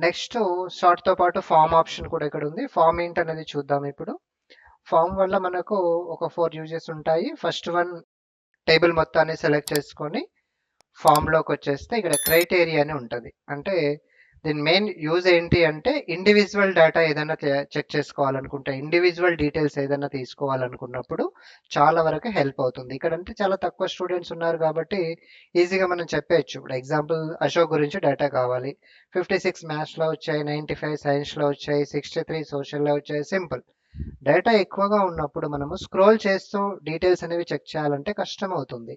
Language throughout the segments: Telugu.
నెక్స్ట్ సార్ట్తో పాటు ఫామ్ ఆప్షన్ కూడా ఇక్కడ ఉంది. ఫామ్ ఏంటనేది చూద్దాం ఇప్పుడు. ఫామ్ వల్ల మనకు ఒక 4 యూజెస్ ఉంటాయి. ఫస్ట్ వన్, టేబుల్ మొత్తాన్ని సెలెక్ట్ చేసుకొని ఫామ్లోకి వచ్చేస్తే ఇక్కడ క్రైటీరియా అని ఉంటుంది. అంటే దీని మెయిన్ యూజ్ ఏంటి అంటే ఇండివిజువల్ డేటా ఏదైనా చెక్ చేసుకోవాలనుకుంటే, ఇండివిజువల్ డీటెయిల్స్ ఏదైనా తీసుకోవాలనుకున్నప్పుడు చాలా వరకు హెల్ప్ అవుతుంది. ఇక్కడ అంటే చాలా తక్కువ స్టూడెంట్స్ ఉన్నారు కాబట్టి ఈజీగా మనం చెప్పేయచ్చు. ఇప్పుడు ఎగ్జాంపుల్ అశోక్ గురించి డేటా కావాలి, 56 మ్యాథ్స్లో వచ్చాయి, 95 సైన్స్లో వచ్చాయి, 63 సోషల్లో వచ్చాయి. సింపుల్. డేటా ఎక్కువగా ఉన్నప్పుడు మనము స్క్రోల్ చేస్తూ డీటెయిల్స్ అనేవి చెక్ చేయాలంటే కష్టం అవుతుంది.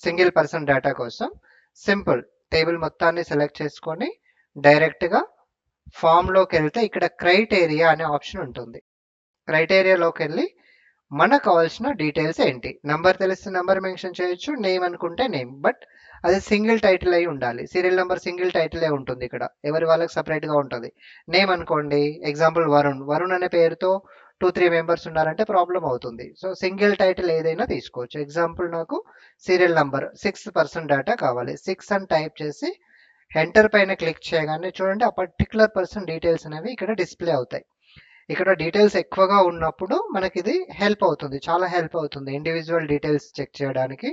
సింగిల్ పర్సన్ డేటా కోసం సింపుల్ టేబుల్ మొత్తాన్ని సెలెక్ట్ చేసుకొని డైరెక్ట్గా ఫామ్లోకి వెళ్తే ఇక్కడ క్రైటీరియా అనే ఆప్షన్ ఉంటుంది. క్రైటీరియాలోకి వెళ్ళి మనకు కావాల్సిన డీటెయిల్స్ ఏంటి, నంబర్ తెలిస్తే నంబర్ మెన్షన్ చేయొచ్చు, నేమ్ అనుకుంటే నేమ్, బట్ అది సింగిల్ టైటిల్ అయి ఉండాలి. సీరియల్ నెంబర్ సింగిల్ టైటిలే ఉంటుంది, ఇక్కడ ఎవరి వాళ్ళకి సపరేట్గా ఉంటుంది. నేమ్ అనుకోండి, ఎగ్జాంపుల్ వరుణ్, వరుణ్ అనే పేరుతో 2-3 మెంబర్స్ ఉన్నారంటే ప్రాబ్లం అవుతుంది. సో సింగిల్ టైటిల్ ఏదైనా తీసుకోవచ్చు. ఎగ్జాంపుల్ నాకు సీరియల్ నంబర్ 6 పర్సన్ డేటా కావాలి, 6 అని టైప్ చేసి ఎంటర్ పైన క్లిక్ చేయగానే చూడండి ఆ పర్టికులర్ పర్సన్ డీటెయిల్స్ అనేవి ఇక్కడ డిస్ప్లే అవుతాయి. ఇక్కడ డీటెయిల్స్ ఎక్కువగా ఉన్నప్పుడు మనకి ఇది హెల్ప్ అవుతుంది, చాలా హెల్ప్ అవుతుంది ఇండివిజువల్ డీటెయిల్స్ చెక్ చేయడానికి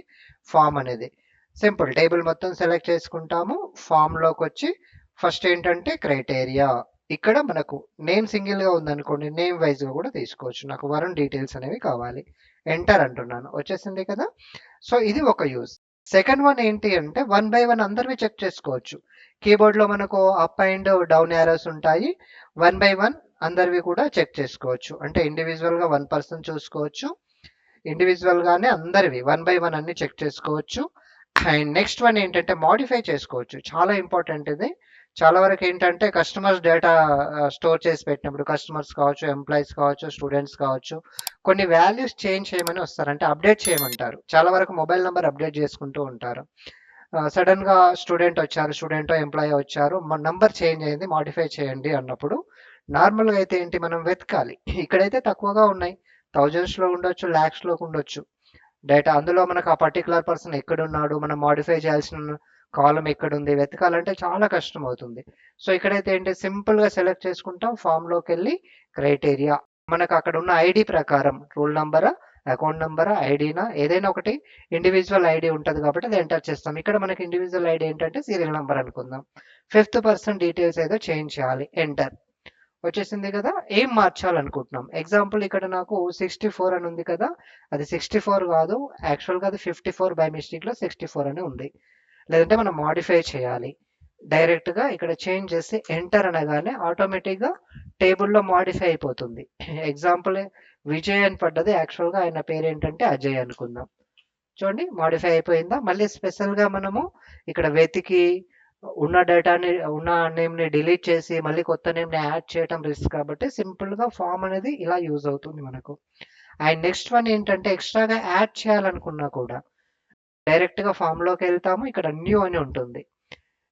ఫామ్ అనేది. సింపుల్ టేబుల్ మొత్తం సెలెక్ట్ చేసుకుంటాము, ఫామ్లోకి వచ్చి ఫస్ట్ ఏంటంటే క్రైటీరియా. ఇక్కడ మనకు నేమ్ సింగిల్గా ఉందనుకోండి, నేమ్ వైజ్గా కూడా తీసుకోవచ్చు. నాకు వరుణ్ డీటెయిల్స్ అనేవి కావాలి, ఎంటర్ అంటున్నాను, వచ్చేసింది కదా. సో ఇది ఒక యూజ్. సెకండ్ వన్ ఏంటి అంటే 1 బై 1 అందరివి చెక్ చేసుకోవచ్చు. కీబోర్డ్లో మనకు అప్ అండ్ డౌన్ యారోస్ ఉంటాయి, 1 బై 1 అందరివి కూడా చెక్ చేసుకోవచ్చు. అంటే ఇండివిజువల్గా 1 పర్సన్ చూసుకోవచ్చు, ఇండివిజువల్గానే అందరివి 1 బై 1 అన్ని చెక్ చేసుకోవచ్చు. అండ్ నెక్స్ట్ వన్ ఏంటంటే మాడిఫై చేసుకోవచ్చు, చాలా ఇంపార్టెంట్ ఇది. చాలా వరకు ఏంటంటే కస్టమర్స్ డేటా స్టోర్ చేసి పెట్టినప్పుడు కస్టమర్స్ కావచ్చు, ఎంప్లాయీస్ కావచ్చు, స్టూడెంట్స్ కావచ్చు, కొన్ని వాల్యూస్ చేంజ్ చేయమని వస్తారు, అంటే అప్డేట్ చేయమంటారు. చాలా వరకు మొబైల్ నెంబర్ అప్డేట్ చేసుకుంటూ ఉంటారు. సడన్గా స్టూడెంట్ వచ్చారు, స్టూడెంట్ ఎంప్లాయీ వచ్చారు, మా నంబర్ చేంజ్ అయింది, మాడిఫై చేయండి అన్నప్పుడు నార్మల్గా అయితే ఏంటి మనం వెతకాలి. ఇక్కడైతే తక్కువగా ఉన్నాయి, థౌజండ్స్లో ఉండొచ్చు, ల్యాక్స్లో ఉండొచ్చు డేటా. అందులో మనకు ఆ పర్టికులర్ పర్సన్ ఎక్కడున్నాడు, మనం మాడిఫై చేయాల్సిన కాలం ఎక్కడుంది, వెతకాలంటే చాలా కష్టం అవుతుంది. సో ఇక్కడైతే ఏంటి సింపుల్గా సెలెక్ట్ చేసుకుంటాం, ఫామ్లోకి వెళ్ళి క్రైటీరియా, మనకు అక్కడ ఉన్న ఐడి ప్రకారం రూల్ నంబరా, అకౌంట్ నెంబరా, ఐడినా, ఏదైనా ఒకటి ఇండివిజువల్ ఐడి ఉంటుంది కాబట్టి అది ఎంటర్ చేస్తాం. ఇక్కడ మనకి ఇండివిజువల్ ఐడి ఏంటంటే సీరియల్ నెంబర్ అనుకుందాం. 5th పర్సన్ డీటెయిల్స్ ఏదో చేంజ్ చేయాలి, ఎంటర్, వచ్చేసింది కదా. ఏం మార్చాలనుకుంటున్నాం, ఎగ్జాంపుల్ ఇక్కడ నాకు 64 అని ఉంది కదా, అది 64 కాదు, యాక్చువల్గా అది 54, బై మిస్టేక్లో 64 అని ఉంది. లేదంటే మనం మాడిఫై చేయాలి, డైరెక్ట్గా ఇక్కడ చేంజ్ చేసి ఎంటర్ అనగానే ఆటోమేటిక్గా టేబుల్లో మాడిఫై అయిపోతుంది. ఎగ్జాంపుల్ విజయ్ అని పడ్డది, యాక్చువల్గా ఆయన పేరు ఏంటంటే అజయ్ అనుకుందాం. చూడండి మాడిఫై అయిపోయిందా. మళ్ళీ స్పెషల్గా మనము ఇక్కడ వెతికి ఉన్న డేటాని, ఉన్న నేమ్ని డిలీట్ చేసి మళ్ళీ కొత్త నేమ్ని యాడ్ చేయడం రిస్క్ కాబట్టి సింపుల్గా ఫామ్ అనేది ఇలా యూజ్ అవుతుంది మనకు. అండ్ నెక్స్ట్ వన్ ఏంటంటే ఎక్స్ట్రాగా యాడ్ చేయాలనుకున్నా కూడా డైరెక్ట్గా ఫామ్లోకి వెళ్తాము, ఇక్కడ న్యూ అని ఉంటుంది.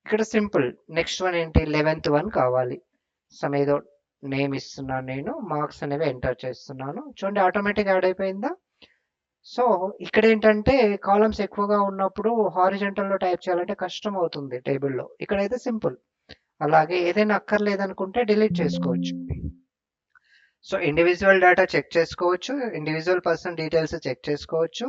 ఇక్కడ సింపుల్ నెక్స్ట్ వన్ ఏంటి, 11th వన్ కావాలి, సమ్ ఏదో నేమ్ ఇస్తున్నాను, నేను మార్క్స్ అనేవి ఎంటర్ చేస్తున్నాను, చూడండి ఆటోమేటిక్ యాడ్ అయిపోయిందా. సో ఇక్కడ ఏంటంటే కాలమ్స్ ఎక్కువగా ఉన్నప్పుడు హారిజంటల్లో టైప్ చేయాలంటే కష్టం అవుతుంది టేబుల్లో, ఇక్కడైతే సింపుల్. అలాగే ఏదైనా అక్కర్లేదనుకుంటే డిలీట్ చేసుకోవచ్చు. సో ఇండివిజువల్ డేటా చెక్ చేసుకోవచ్చు, ఇండివిజువల్ పర్సన్ డీటెయిల్స్ చెక్ చేసుకోవచ్చు,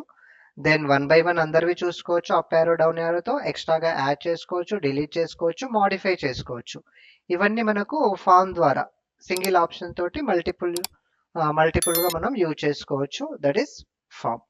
దెన్ 1 బై 1 అందరివి చూసుకోవచ్చు, అప్ యారో డౌన్ యారోతో ఎక్స్ట్రాగా యాడ్ చేసుకోవచ్చు, డిలీట్ చేసుకోవచ్చు, మాడిఫై చేసుకోవచ్చు. ఇవన్నీ మనకు ఫామ్ ద్వారా సింగిల్ ఆప్షన్ తోటి మల్టిపుల్గా మనం యూజ్ చేసుకోవచ్చు. That is form.